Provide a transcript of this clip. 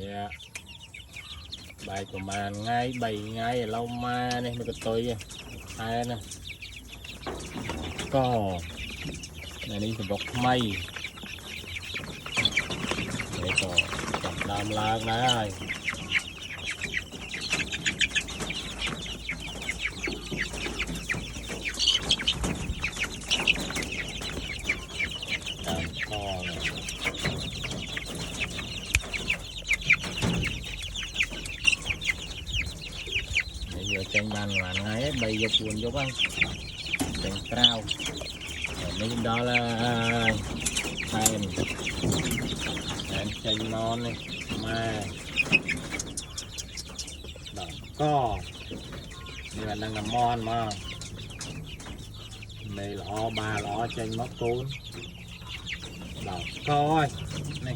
dạ bài của màn ngay 7 ngày lâu ma này mới có tôi hai nè có này đi thì bọc mây để có chặt đam la này tranh bàn là ngay bây giờ buồn vô ăn tranh trao mấy đó là em tranh non này mà đỏ co như là đang làm mon mà đây là ba lọ tranh móc côn đỏ co này